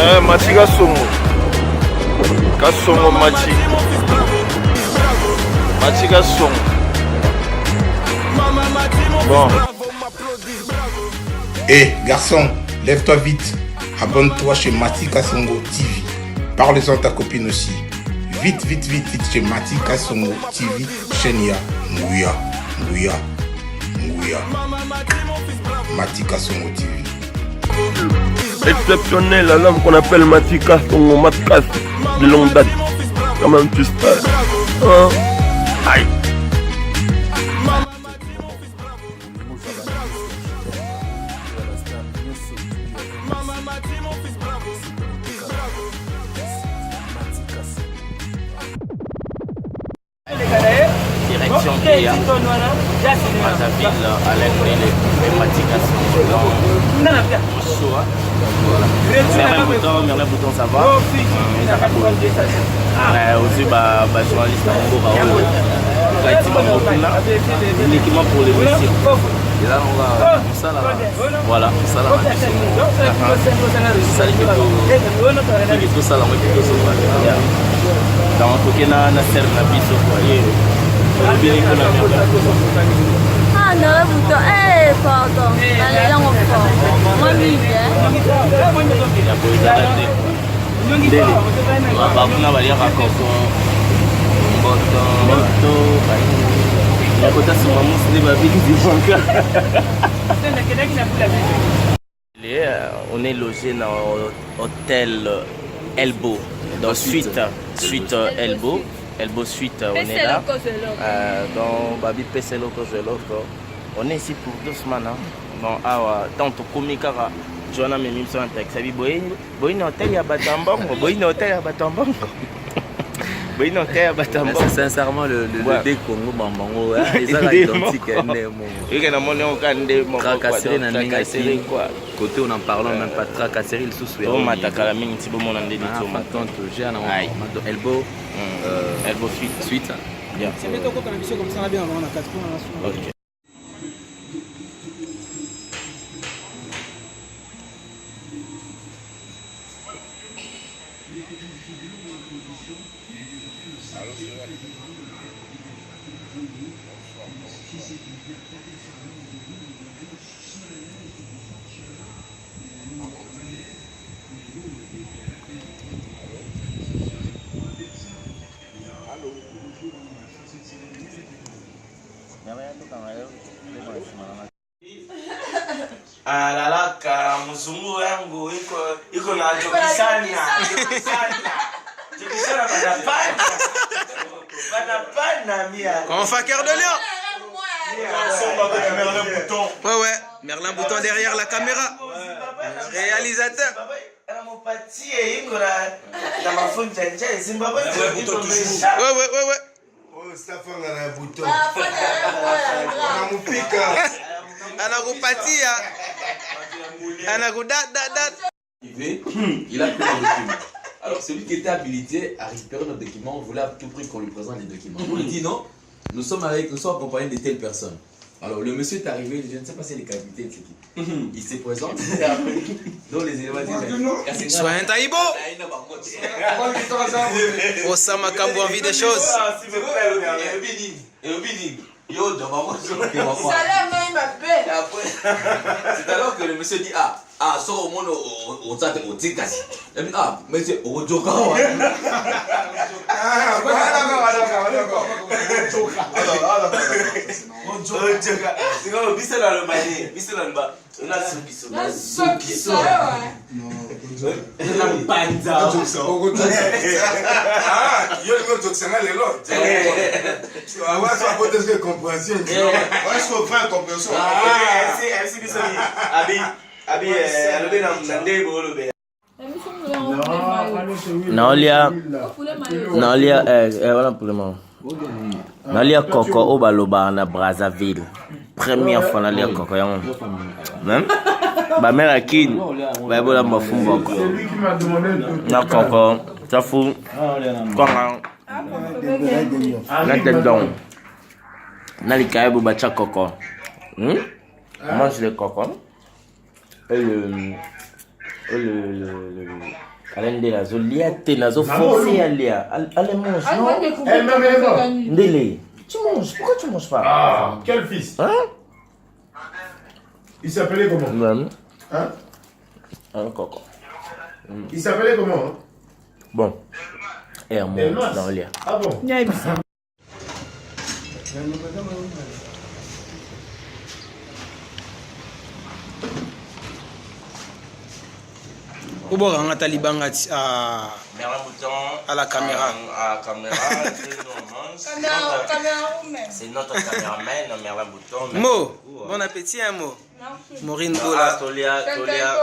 Mati Kasongo. Kasongo Mati. Mati Kasongo. Bon. Garçon, lève-toi vite. Abonne-toi chez Mati Kasongo TV. Parle-en à ta copine aussi. Vite chez Mati Kasongo TV. Chenia, Ngouya. Mati Kasongo TV. Exceptionnel, un homme qu'on appelle Mati Kasongo, Matkas, de longue date. Comme un petit stade. Aïe. Direction Kia, Brazzaville, Alain Brélé, Mati Kasongo. Merlin Bouton, ça va? Aussi, journaliste uniquement pour les vestiaires. Et là, on va ça là. Voilà, ça là. Ça là, dans le na serre na biso ah non bouton pardon allez là on fait moi bakuna baliaka koko mboto nakota sima mosi nde babiki on est logé dans l'hôtel Elbo. Donc suite Elbo suite on est là donc Babi PC Loco. On est ici pour 2 semaines. Bon tant komi kaka Joana Memim sur un texte sabi boy hôtel ya Batambongo sincèrement le dé Congo Bambango ils ont identique tracasserie quoi côté on en parlant même pas tracasserie le sous-souhait on matakala mingi tibo mon andé dit tout maintenant j'ai un Elbo suite bien c'est bientôt quand on a comme ça bien on a 4 points. OK. Alalaka mzungu yangu iko na jokisana banapana mia on fait cœur de lion. Ouais Merlin Bouton derrière la caméra réalisateur ouais Stafanga na Bouton. Il a pris le document. Alors celui qui était habilité à récupérer nos documents voulait à tout prix qu'on lui présente les documents. On lui dit non, nous sommes accompagnés de telles personnes. Alors le monsieur est arrivé, je ne sais pas si c'est le capitaine, c'est qui. Il se présente. Donc les éléments disent sois un taïbo. Osama Kambo envie des choses. Yo, c'est alors que le monsieur dit sort au monde au tzate au tikasi. Il dit mais c'est au joka. Nalia Coco au Baloba na Brazzaville. Première fois nalia Coco yango. Même ba mère Akin ba bola mafumba ko. Na Coco, ça fou. Quand na dedans. Na li kaibu ba cha Coco. Mange le coco. Et Alain de la Zolia, t'es nazo forcé à lire. Allez, mange, non? Elle-même est morte. Ndélé, tu manges, pourquoi tu manges pas? Ah, quel fils? Hein? Il s'appelait comment? Non. Hein? Un coco. Il s'appelait comment? Hein? Bon. Et un mot dans le lit. Ah bon? Oboranga talibanga à la caméra. À la caméra, c'est notre caméraman, Merlin Bouton. Mo, bon appétit, hein, Mo. Maureen Bola. Tolia.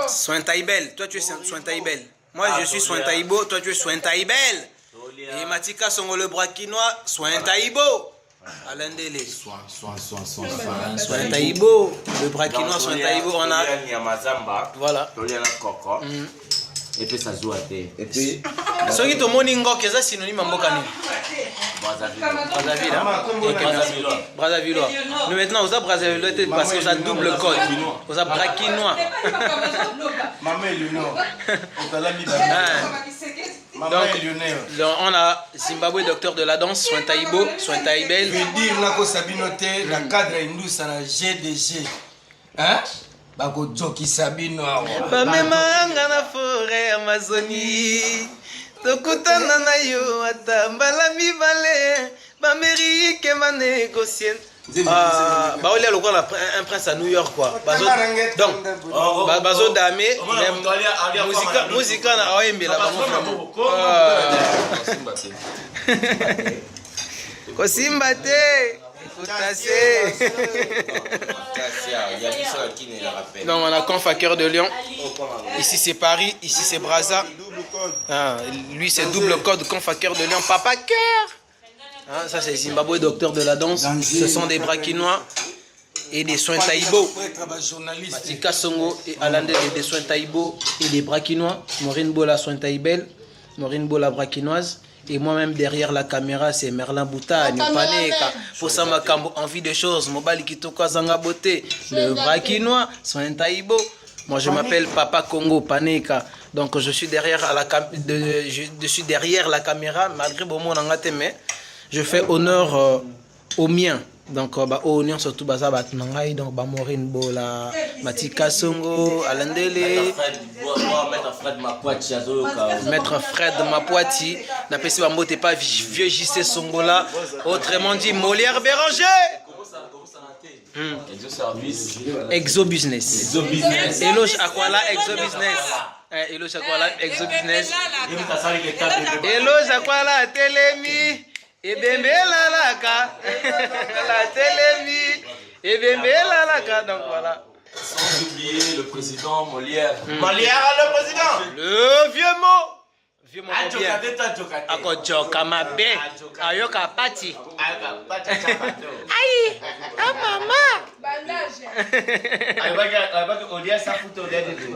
Soin Taïbel, toi tu es Soin Taïbel. Moi je suis Soin Taïbo, toi tu es Soin Taïbel. Et Matika Songo le Brakinois, Soin Taïbo. Alain Délé. Soin Taïbo, le Brakinois, Soin Taïbo, on a. Voilà. Et puis ça joue à thé. Et puis. Ce qui est au Moningo, qui est synonyme à Mbokani. Brazzaville. Mais maintenant, vous avez Brazzaville parce que vous avez double code. Vous avez Brakinois. Donc, on a Zimbabwe, docteur de la danse, Soin Taïbo, Soin Taïbel. Je veux dire, là, que Sabinoté, la cadre hindou, ça la GDG. Hein? Bako Joki Sabino. Bamemanga na forêt Amazonie. Tokutana na yo atambala mibale. Bamérique ma négocier. Baolia lokola un prince à New York quoi. Donc bazo dame musique na oembela bango. Kosimba te. Donc on a Conf à Cœur de Lion. Ici c'est Paris, ici c'est Brazza. Lui c'est double code Conf à Cœur de Lion. Papa Cœur. Ça c'est Zimbabwe, docteur de la danse. Ce sont des Brakinois et des Soins Taïbo. Matika Songo et Alain des Soins Taïbo et des Brakinois. Maureen Bola Soin Taïbel, Maureen Bola Brakinoise. Et moi-même derrière la caméra, c'est Merlin Bouta, Nyopaneka, Fosama Kambo, envie de choses, Mobali Kitoko Zanga Beauté, le Brakinois, Soin Taïbo. Moi je m'appelle Papa Congo Paneka. Donc je suis derrière la caméra, malgré Bomo Nangateme, je fais honneur aux miens. Donc au Union surtout baza batnangai donc ba Maureen Bola, Matika Songo, Alain Délé, Maître Fred Mapoati, n'a pas si mbote pas vieux JC Songo là, autrement dit Molière Béranger. Exo Business. Eloge Aquala Exo Business. Eloge Aquala Exo Business. Eloge Aquala Telemi. Et Bembela Laka, la télémi, et Bembela Laka, donc voilà. Sans oublier le président Molière. Molière, le président. Le vieux mot. Vieux mot bien. Ako joka mabe, ayoka pati. Aïe, ah maman. Bandage. Avec Odia, ça fout au lait de tout.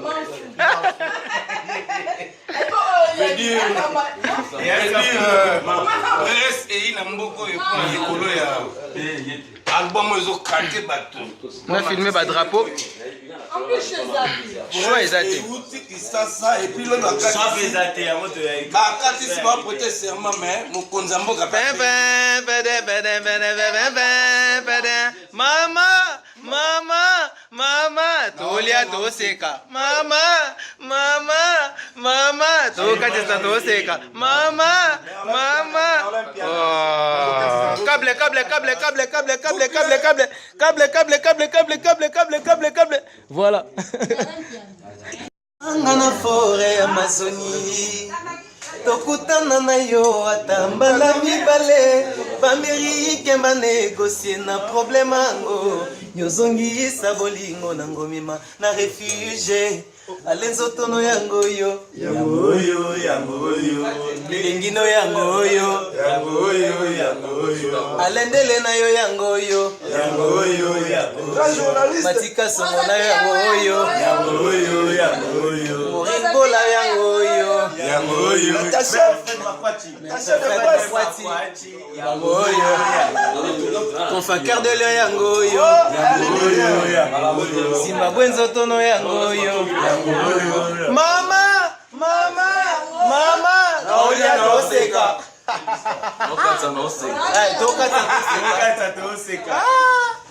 On a filmé le drapeau. Choix exacté. Et puis l'autre Mama, Tolia Toseka. Mama, Toka Testa Toseka. Mama. Câble. Voilà. Angana forêt Amazonie. Tokutana na yo atambala mibale. Bamérique ma négocier na problème ango. Nyozongi isa bolingo na ngomima na refuge. Alenzo tono yango yo. Bilingino yango yo. Alendele na yo yango yo. Matika Songo na yango yo. Maureen Bola yango yo. Conf à Cœur de Lion yango yo. Zimbabwe nzotono yango yo. Mama. Mama, naolia toseka. Tokatsa na oseka. Toseka.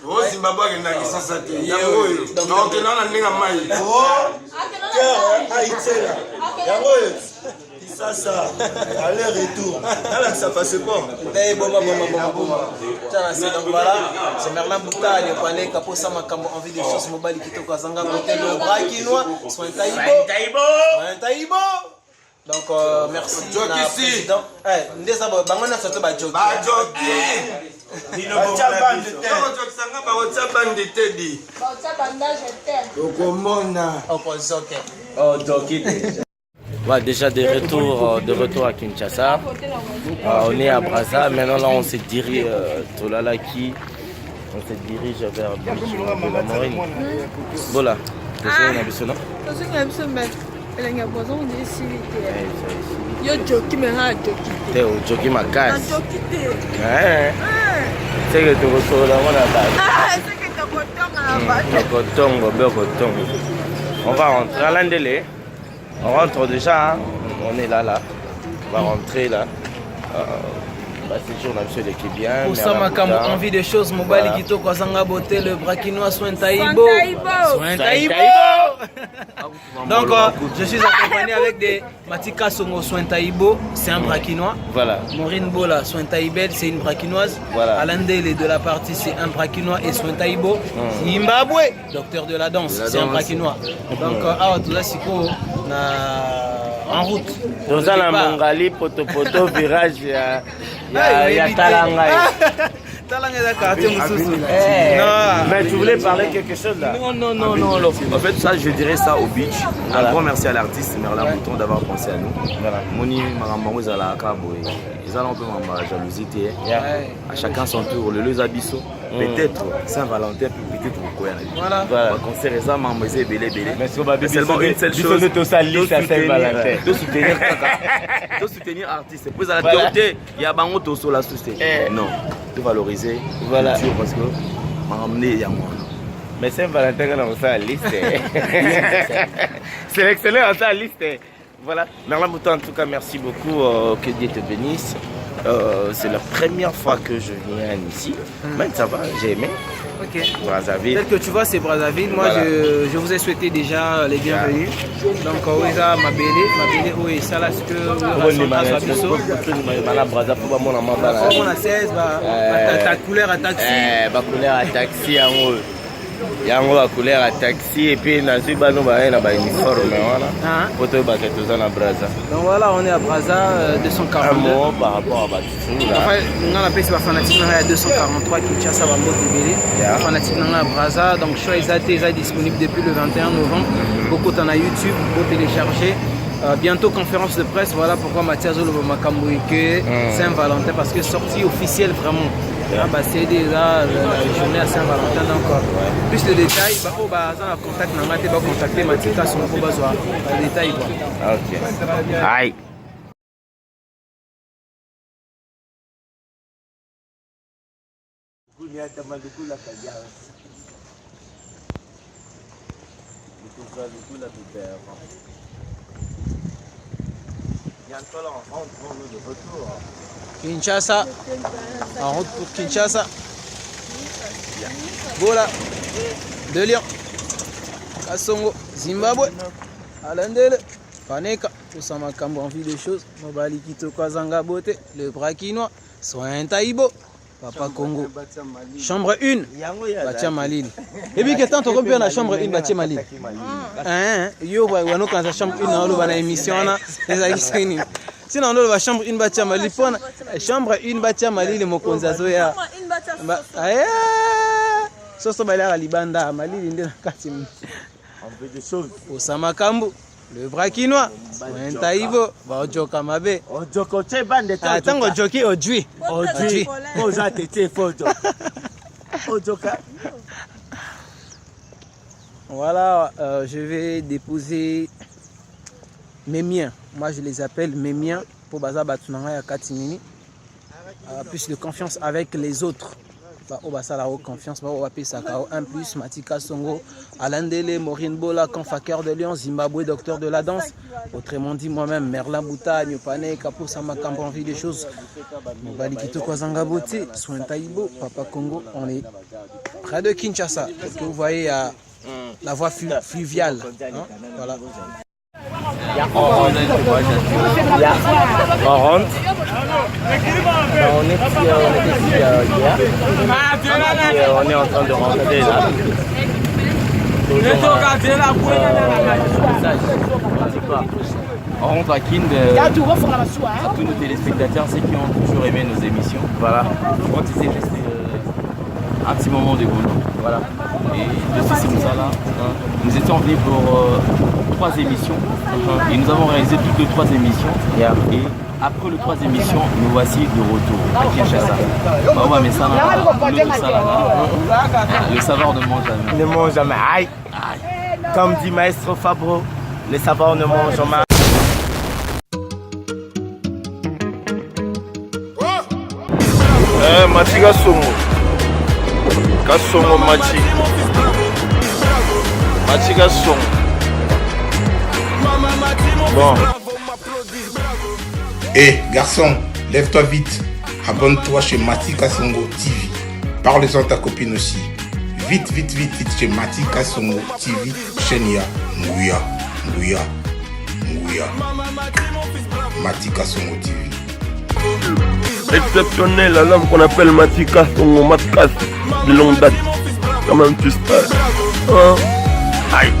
Oh, Zimbabwe qui n'a pas ça. Donc, là, on a mis la maille. Ça, aller-retour. Là, ça passe pas. Voilà, c'est Merlin Bouta, il y a Capo Samakambo, envie des choses mobile qui toquent à Zanga, le Brakinois, soin Taïbo. Donc, merci. Président. Ouais, déjà de retour à Kinshasa. On est à Brazza. Maintenant là, on se dirige Tolalaki. On se dirige vers la Morine. Voilà. Yo joki mais ha joki. T'es au joki ma casse. Joki t'es. C'est que tu retournes dans la base. C'est que tu retournes à la base. On va rentrer à l'Andélé. On rentre déjà, hein. On est là. On va rentrer là. C'est sûr, on a monsieur l'équipe bien. Pour ça, ma envie des choses, mobile qui toque à Zanga Beauté, le Brakinois Soin Taïbo. Donc, je suis accompagné avec des Matika Songo Soin Taïbo, c'est un Brakinois. Voilà. Maureen Bola, Soin Taïbel, c'est une Brakinoise. Voilà. Alandele de la partie, c'est un Brakinois et Soin Taïbo. Zimbabwe, docteur de la danse, c'est un Brakinois. Donc, tout ça, c'est quoi en route. Dans la Mongali, poto virage, il y a Talanga. Talanga est d'accord. Mais tu voulais parler quelque chose là? Non. En fait, ça, je dirais ça au beach. Un grand merci à l'artiste Merlin Bouton d'avoir pensé à nous. Moni Marambo Zala Kabo. Ils ont un peu ma jalousie. À chacun son tour. Le Leux Abisso. Peut-être Saint-Valentin, peut-être au Voilà. Concert récemment, mais c'est belé. Mais c'est seulement une seule chose. De soutenir artiste. Puis à la théorie, il y a Bango Tosso la soutenir. Non, de valoriser la culture parce que m'emmener il y a moi. Mais Saint-Valentin, on a la liste. C'est excellent, on a la liste. Voilà. Merlin Bouton, en tout cas, merci beaucoup. Que Dieu te bénisse. C'est la première fois que je viens ici. Mais ça va, j'ai aimé. Ok. Brazzaville. Tel que tu vois, c'est Brazzaville. Moi, voilà. je vous ai souhaité déjà les bienvenus. Donc, Oueza, Mabélé, oui, ça là, ce que on a 16, ta couleur à taxi. Ma couleur à taxi, en haut. Il y a un couleur à taxi et puis dans ce bano ba uniforme voilà. Photo ba que à Brazza. Donc voilà, on est à Brazza 240. Un mot par rapport à Batitou là. Enfin, on a appelé ça fanatique à 243 Kinshasa va mot libéré. Fanatique à Brazza, donc choix est disponible depuis le 21 novembre. Beaucoup en a YouTube, pour télécharger. Bientôt conférence de presse, voilà pourquoi Mathias Zolo Makamouike Saint-Valentin parce que sortie officielle vraiment. C'est déjà la journée à Saint-Valentin donc plus de détails contacter Matika sur le besoin les détails quoi. OK. Aïe. Bientôt là on rentre de retour. Kinshasa, en route pour Kinshasa. Voilà, de Lyon, Kasongo, Zimbabwe, Alandele, Paneka, tout ça m'a envie de choses. Mobali Kitoko Zanga Beauté, le Brakinois, Soin Taïbo, Papa Congo. Chambre 1, Batia Malil. Et puis que tant qu'on peut la chambre 1, Batia Malil. Yo, on a quand la chambre 1 dans la émission, sinon on va chambre 1 Batia Malil. Chambre 1 Batia Malil, mon konzazo ya. Soso Baila Libanda, Malil, Indé Katim. On veut des choses. Osama Kambu. Le Brakinois, un Taïbo, Ojoka Mabe. Ojoko, c'est bande de temps. Attends, Ojoki, Ojui. Ojui. Oja, t'étais photo. Ojoka. Voilà, je vais déposer mes miens. Moi, je les appelle mes miens pour Baza Batunanga et Katimini. Plus de confiance avec les autres. Obasala au confiance, Sakao 1+, Matika Songo, Alain Dele, Maureen Bola, Confaqueur de Lyon, Zimbabwe, docteur de la danse. Autrement dit, moi-même, Merlin Bouta, Nyopane, Kapo Samakam, envie des choses. Mobali Kitoko Zangabote, Soin Taïbo, Papa Congo, on est près de Kinshasa. Parce que vous voyez la voie fluviale. Hein? Voilà. On rentre. On est on est en train de rentrer là. On rentre à Kind. À tous nos téléspectateurs, ceux qui ont toujours aimé nos émissions. Voilà. Je crois qu'ils étaient restés un petit moment de boulot. Voilà. Et de ce là, nous étions venus pour 3 émissions. Et nous avons réalisé toutes les 3 émissions. Et après les 3 émissions, nous voici de retour à Kinshasa. Mais ça, le savoir ne mange jamais. Ne mange jamais. Aïe. Comme dit Maestro Fabro, le savoir ne mange jamais. Matika Songo. Kasongo Machi. Matika Songo. Bon. Garçon, lève-toi vite. Abonne-toi chez Matika Songo TV. Parle-en à ta copine aussi. Vite chez Matika Songo TV. Chenia, Nguya. Matika Songo TV. Exceptionnel, l'homme qu'on appelle Matika Songo Matkas de longue date. Comment tu sais? Aïe.